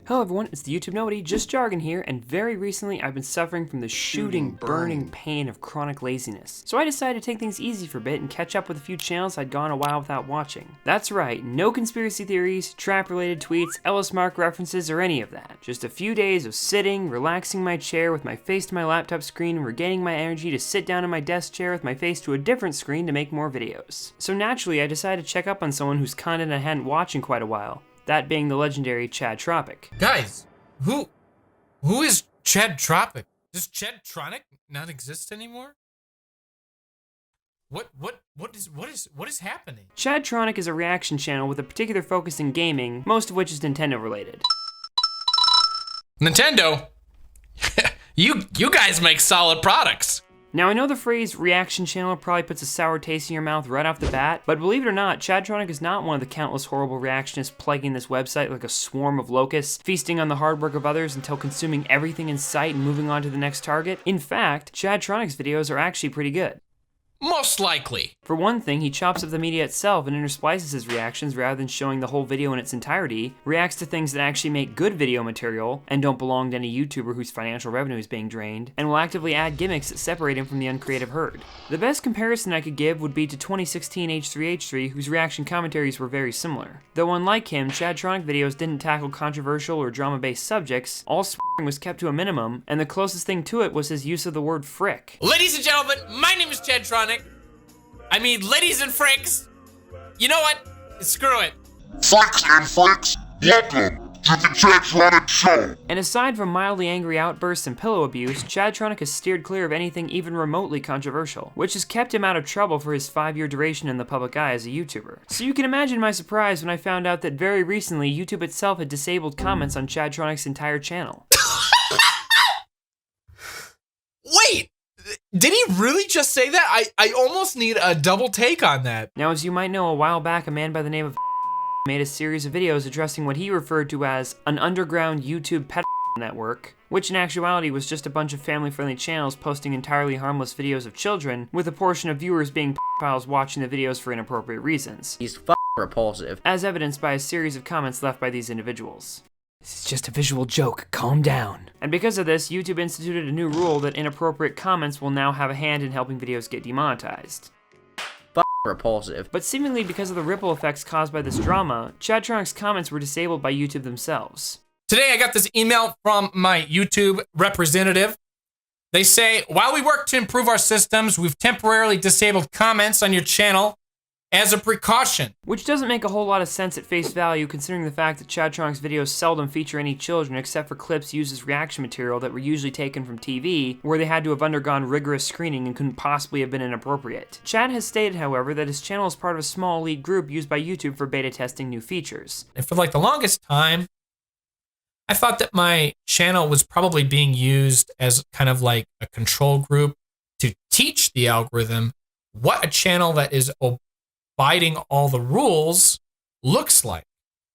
Hello everyone, it's the YouTube Nobody, just Jargon here, and very recently I've been suffering from the burning pain of chronic laziness. So I decided to take things easy for a bit and catch up with a few channels I'd gone a while without watching. That's right, no conspiracy theories, trap-related tweets, Ellis Mark references, or any of that. Just a few days of sitting, relaxing my chair with my face to my laptop screen, and regaining my energy to sit down in my desk chair with my face to a different screen to make more videos. So naturally, I decided to check up on someone whose content I hadn't watched in quite a while. That being the legendary Chadtronic. Guys, who is Chadtronic? Does Chadtronic not exist anymore? What is happening? Chadtronic is a reaction channel with a particular focus in gaming, most of which is Nintendo related. Nintendo? you guys make solid products. Now I know the phrase reaction channel probably puts a sour taste in your mouth right off the bat, but believe it or not, Chadtronic is not one of the countless horrible reactionists plaguing this website like a swarm of locusts, feasting on the hard work of others until consuming everything in sight and moving on to the next target. In fact, Chadtronic's videos are actually pretty good. Most likely. For one thing, he chops up the media itself and intersplices his reactions rather than showing the whole video in its entirety, reacts to things that actually make good video material and don't belong to any YouTuber whose financial revenue is being drained, and will actively add gimmicks that separate him from the uncreative herd. The best comparison I could give would be to 2016 H3H3, whose reaction commentaries were very similar. Though unlike him, Chadtronic videos didn't tackle controversial or drama-based subjects, all swearing was kept to a minimum, and the closest thing to it was his use of the word frick. Ladies and gentlemen, my name is Chadtronic. I mean, ladies and fricks. You know what? Screw it. Fucks and fricks, welcome to the Chadtronic Show. And aside from mildly angry outbursts and pillow abuse, Chadtronic has steered clear of anything even remotely controversial, which has kept him out of trouble for his 5-year duration in the public eye as a YouTuber. So you can imagine my surprise when I found out that very recently YouTube itself had disabled comments on Chadtronic's entire channel. Wait! Did he really just say that? I almost need a double take on that. Now, as you might know, a while back, a man by the name of made a series of videos addressing what he referred to as an underground YouTube pedophile network, which in actuality was just a bunch of family-friendly channels posting entirely harmless videos of children, with a portion of viewers being pedophiles watching the videos for inappropriate reasons. He's repulsive. As evidenced by a series of comments left by these individuals. This is just a visual joke, calm down. And because of this, YouTube instituted a new rule that inappropriate comments will now have a hand in helping videos get demonetized. Repulsive. But seemingly because of the ripple effects caused by this drama, Chadtronic's comments were disabled by YouTube themselves. Today I got this email from my YouTube representative. They say, while we work to improve our systems, we've temporarily disabled comments on your channel as a precaution. Which doesn't make a whole lot of sense at face value, considering the fact that Chadtronic's videos seldom feature any children except for clips used as reaction material that were usually taken from TV, where they had to have undergone rigorous screening and couldn't possibly have been inappropriate. Chad has stated, however, that his channel is part of a small elite group used by YouTube for beta testing new features. And for like the longest time, I thought that my channel was probably being used as kind of like a control group to teach the algorithm what a channel that is abiding all the rules looks like.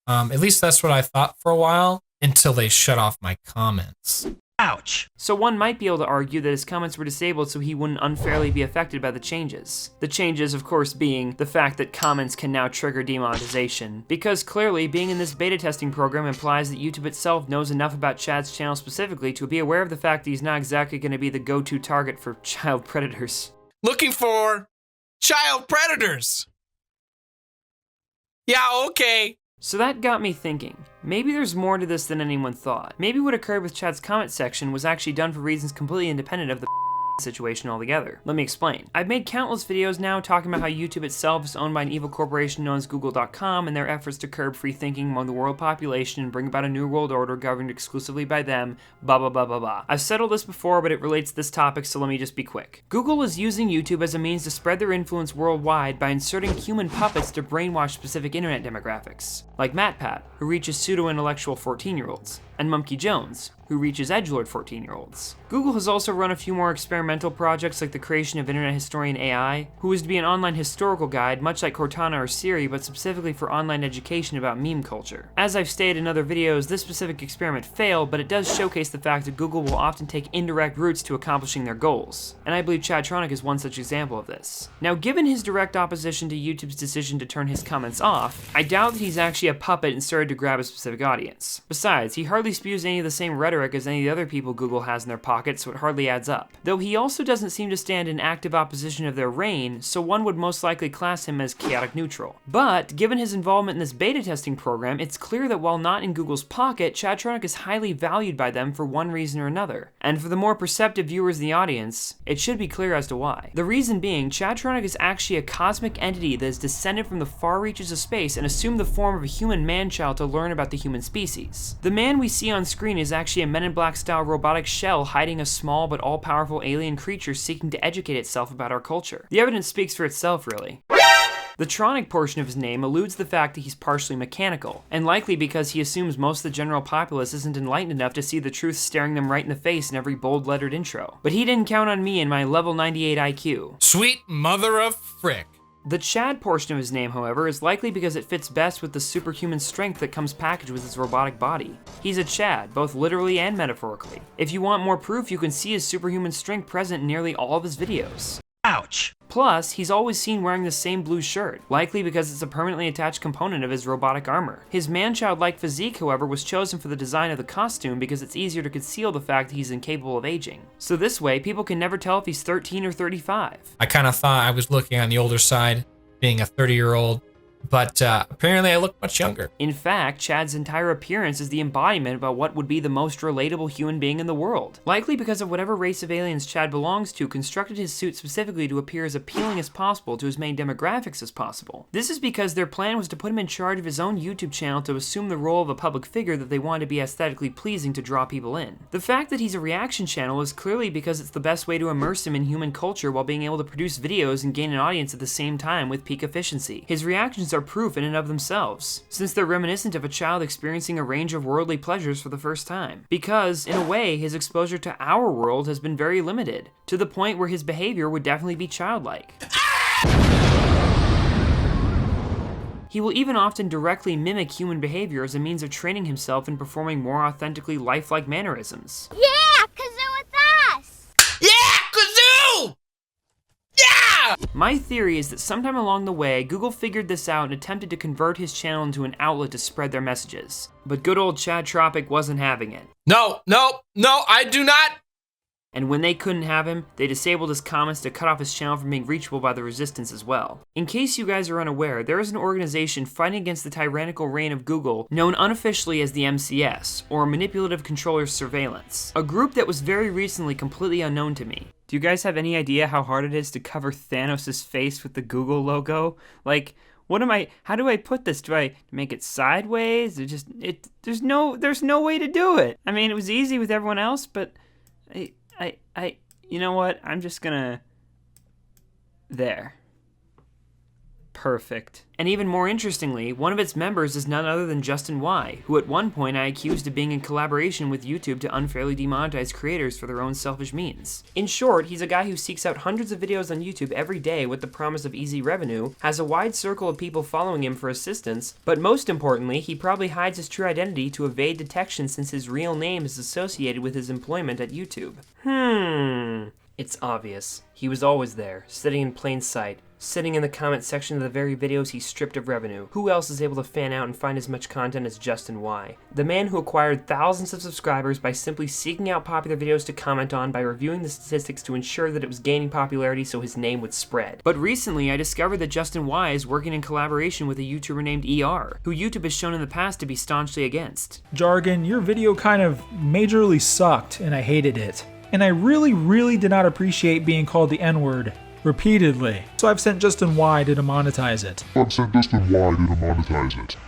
At least that's what I thought for a while, until they shut off my comments. Ouch. So one might be able to argue that his comments were disabled so he wouldn't unfairly be affected by the changes. The changes, of course, being the fact that comments can now trigger demonetization. Because clearly, being in this beta testing program implies that YouTube itself knows enough about Chad's channel specifically to be aware of the fact that he's not exactly going to be the go-to target for child predators. Looking for child predators. Yeah, okay. So that got me thinking, maybe there's more to this than anyone thought. Maybe what occurred with Chad's comment section was actually done for reasons completely independent of the situation altogether. Let me explain. I've made countless videos now talking about how YouTube itself is owned by an evil corporation known as Google.com and their efforts to curb free thinking among the world population and bring about a new world order governed exclusively by them, blah blah blah blah blah. I've said all this before, but it relates to this topic, so let me just be quick. Google is using YouTube as a means to spread their influence worldwide by inserting human puppets to brainwash specific internet demographics, like MatPat, who reaches pseudo-intellectual 14-year-olds, and Monkey Jones, who who reaches edgelord 14-year-olds. Google has also run a few more experimental projects like the creation of Internet Historian AI, who is to be an online historical guide much like Cortana or Siri, but specifically for online education about meme culture. As I've stated in other videos, this specific experiment failed, but it does showcase the fact that Google will often take indirect routes to accomplishing their goals, and I believe Chadtronic is one such example of this. Now, given his direct opposition to YouTube's decision to turn his comments off, I doubt that he's actually a puppet and started to grab a specific audience. Besides, he hardly spews any of the same rhetoric as any of the other people Google has in their pocket, so it hardly adds up. Though he also doesn't seem to stand in active opposition of their reign, so one would most likely class him as chaotic neutral. But, given his involvement in this beta testing program, it's clear that while not in Google's pocket, Chadtronic is highly valued by them for one reason or another. And for the more perceptive viewers in the audience, it should be clear as to why. The reason being, Chadtronic is actually a cosmic entity that has descended from the far reaches of space and assumed the form of a human man-child to learn about the human species. The man we see on screen is actually a Men in Black style robotic shell hiding a small but all-powerful alien creature seeking to educate itself about our culture. The evidence speaks for itself, really. The Tronic portion of his name alludes to the fact that he's partially mechanical, and likely because he assumes most of the general populace isn't enlightened enough to see the truth staring them right in the face in every bold-lettered intro. But he didn't count on me and my level 98 IQ. Sweet mother of frick. The Chad portion of his name, however, is likely because it fits best with the superhuman strength that comes packaged with his robotic body. He's a Chad, both literally and metaphorically. If you want more proof, you can see his superhuman strength present in nearly all of his videos. Ouch. Plus, he's always seen wearing the same blue shirt, likely because it's a permanently attached component of his robotic armor. His man-child-like physique, however, was chosen for the design of the costume because it's easier to conceal the fact that he's incapable of aging. So this way, people can never tell if he's 13 or 35. I kind of thought I was looking on the older side, being a 30-year-old, but apparently I look much younger. In fact, Chad's entire appearance is the embodiment of what would be the most relatable human being in the world. Likely because of whatever race of aliens Chad belongs to constructed his suit specifically to appear as appealing as possible to as many demographics as possible. This is because their plan was to put him in charge of his own YouTube channel to assume the role of a public figure that they wanted to be aesthetically pleasing to draw people in. The fact that he's a reaction channel is clearly because it's the best way to immerse him in human culture while being able to produce videos and gain an audience at the same time with peak efficiency. His reactions are proof in and of themselves, since they're reminiscent of a child experiencing a range of worldly pleasures for the first time. Because, in a way, his exposure to our world has been very limited, to the point where his behavior would definitely be childlike. He will even often directly mimic human behavior as a means of training himself in performing more authentically lifelike mannerisms. Yeah, kazoo with us! Yeah, kazoo! Yeah! My theory is that sometime along the way, Google figured this out and attempted to convert his channel into an outlet to spread their messages. But good old Chadtronic wasn't having it. No, I do not. And when they couldn't have him, they disabled his comments to cut off his channel from being reachable by the resistance as well. In case you guys are unaware, there is an organization fighting against the tyrannical reign of Google known unofficially as the MCS, or Manipulative Controller Surveillance, a group that was very recently completely unknown to me. Do you guys have any idea how hard it is to cover Thanos' face with the Google logo? Like, how do I put this? Do I make it sideways? There's no way to do it. I mean, it was easy with everyone else, but you know what? I'm just gonna... There. Perfect. And even more interestingly, one of its members is none other than Justin Y, who at one point I accused of being in collaboration with YouTube to unfairly demonetize creators for their own selfish means. In short, he's a guy who seeks out hundreds of videos on YouTube every day with the promise of easy revenue, has a wide circle of people following him for assistance, but most importantly, he probably hides his true identity to evade detection since his real name is associated with his employment at YouTube. It's obvious. He was always there, sitting in plain sight, sitting in the comment section of the very videos he stripped of revenue. Who else is able to fan out and find as much content as Justin Y? The man who acquired thousands of subscribers by simply seeking out popular videos to comment on by reviewing the statistics to ensure that it was gaining popularity so his name would spread. But recently, I discovered that Justin Y is working in collaboration with a YouTuber named ER, who YouTube has shown in the past to be staunchly against. Jargon, your video kind of majorly sucked, and I hated it. And I really did not appreciate being called the N-word. repeatedly. So I've sent Justin Y to demonetize it.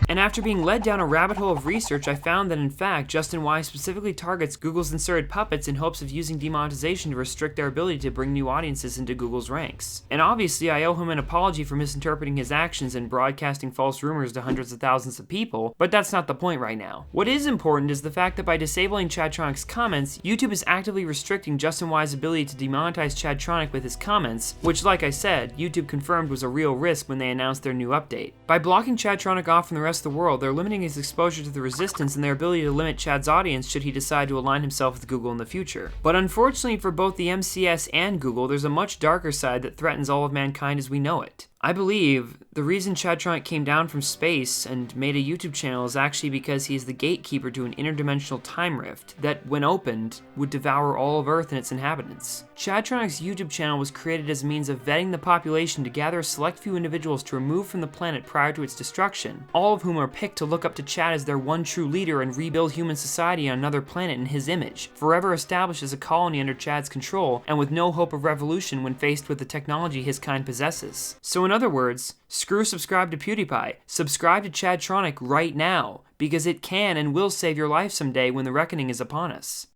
And after being led down a rabbit hole of research, I found that in fact, Justin Y specifically targets Google's inserted puppets in hopes of using demonetization to restrict their ability to bring new audiences into Google's ranks. And obviously, I owe him an apology for misinterpreting his actions and broadcasting false rumors to hundreds of thousands of people, but that's not the point right now. What is important is the fact that by disabling Chadtronic's comments, YouTube is actively restricting Justin Y's ability to demonetize Chadtronic with his comments, which, like I said, YouTube confirmed was a real risk when they announced their new update. By blocking Chadtronic off from the rest of the world, they're limiting his exposure to the resistance and their ability to limit Chad's audience should he decide to align himself with Google in the future. But unfortunately for both the MCS and Google, there's a much darker side that threatens all of mankind as we know it. I believe the reason Chadtronic came down from space and made a YouTube channel is actually because he is the gatekeeper to an interdimensional time rift that, when opened, would devour all of Earth and its inhabitants. Chadtronic's YouTube channel was created as a means of vetting the population to gather a select few individuals to remove from the planet prior to its destruction, all of whom are picked to look up to Chad as their one true leader and rebuild human society on another planet in his image, forever established as a colony under Chad's control and with no hope of revolution when faced with the technology his kind possesses. So in other words, screw subscribe to PewDiePie, subscribe to Chadtronic right now, because it can and will save your life someday when the reckoning is upon us.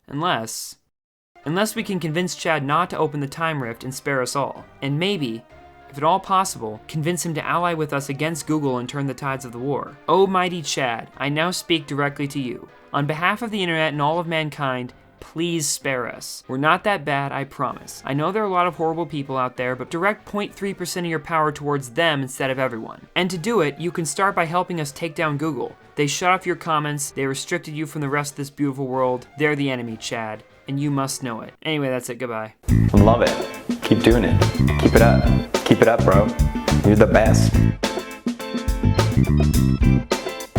Unless we can convince Chad not to open the time rift and spare us all, and maybe, if at all possible, convince him to ally with us against Google and turn the tides of the war. Oh mighty Chad, I now speak directly to you. On behalf of the internet and all of mankind, please spare us. We're not that bad, I promise. I know there are a lot of horrible people out there, but direct 0.3% of your power towards them instead of everyone. And to do it, you can start by helping us take down Google. They shut off your comments, they restricted you from the rest of this beautiful world. They're the enemy, Chad, and you must know it. Anyway, that's it, goodbye. Love it. Keep doing it. Keep it up. Keep it up, bro. You're the best.